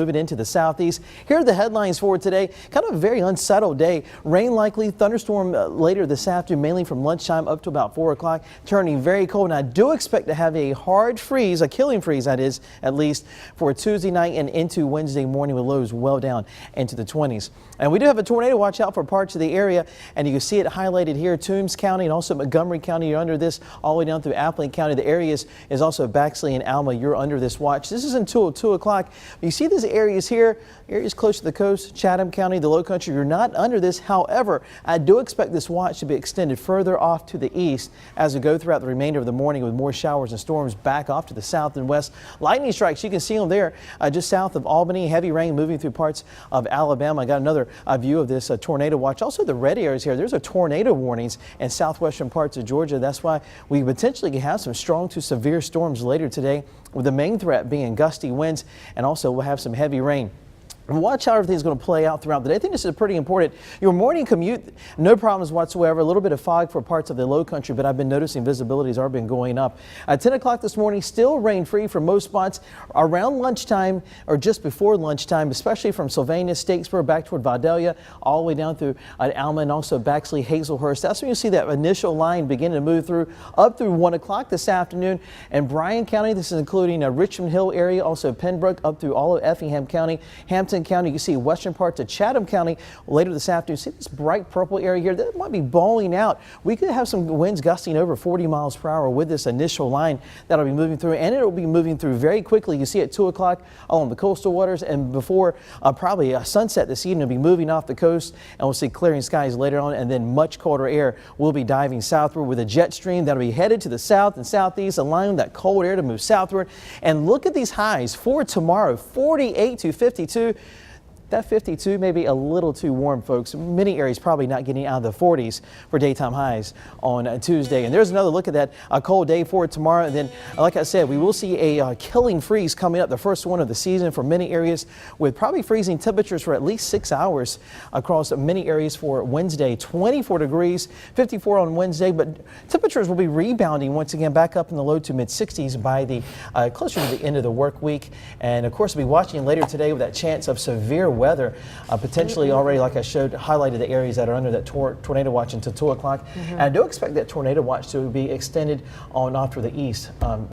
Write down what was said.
Moving into the southeast. Here are the headlines for today. Kind of a very unsettled day. Rain likely, thunderstorm later this afternoon, mainly from lunchtime up to about 4 o'clock, turning very cold. And I do expect to have a hard freeze, a killing freeze that is, at least for Tuesday night and into Wednesday morning with lows well down into the 20s. And we do have a tornado watch out for parts of the area, and you can see it highlighted here, Toombs County and also Montgomery County. You're under this all the way down through Appling County. The area is also Baxley and Alma. You're under this watch. This is until 2 o'clock. You see this areas here, areas close to the coast, Chatham County, the low country, you're not under this. However, I do expect this watch to be extended further off to the east as we go throughout the remainder of the morning with more showers and storms back off to the south and west. Lightning strikes, you can see them there just south of Albany. Heavy rain moving through parts of Alabama. I got another view of this tornado watch. Also the red areas here, there's a tornado warnings in southwestern parts of Georgia. That's why we potentially can have some strong to severe storms later today, with the main threat being gusty winds, and also we'll have some heavy rain. Watch how everything's going to play out throughout the day. I think this is pretty important. Your morning commute, no problems whatsoever. A little bit of fog for parts of the low country, but I've been noticing visibilities are been going up. At 10 o'clock this morning, still rain free for most spots around lunchtime or just before lunchtime, especially from Sylvania, Statesboro, back toward Vidalia, all the way down through Alma and also Baxley, Hazelhurst. That's when you see that initial line beginning to move through up through 1 o'clock this afternoon. And Bryan County, this is including Richmond Hill area, also Pembroke, up through all of Effingham County, Hampton County. You can see western parts of Chatham County later this afternoon. See this bright purple area here that might be bowling out. We could have some winds gusting over 40 miles per hour with this initial line that'll be moving through, and it will be moving through very quickly. You see at 2 o'clock along the coastal waters, and before probably sunset this evening, it'll be moving off the coast, and we'll see clearing skies later on, and then much colder air will be diving southward with a jet stream that'll be headed to the south and southeast, allowing that cold air to move southward. And look at these highs for tomorrow, 48 to 52. That 52 may be a little too warm, folks. Many areas probably not getting out of the 40s for daytime highs on Tuesday. And there's another look at that cold day for tomorrow. And then, like I said, we will see a killing freeze coming up, the first one of the season for many areas, with probably freezing temperatures for at least 6 hours across many areas for Wednesday. 24 degrees, 54 on Wednesday, but temperatures will be rebounding once again back up in the low to mid 60s by the closer to the end of the work week. And of course, we'll be watching later today with that chance of severe weather, potentially already, like I showed, highlighted the areas that are under that tornado watch until 2 o'clock. And I do expect that tornado watch to be extended on off to the east.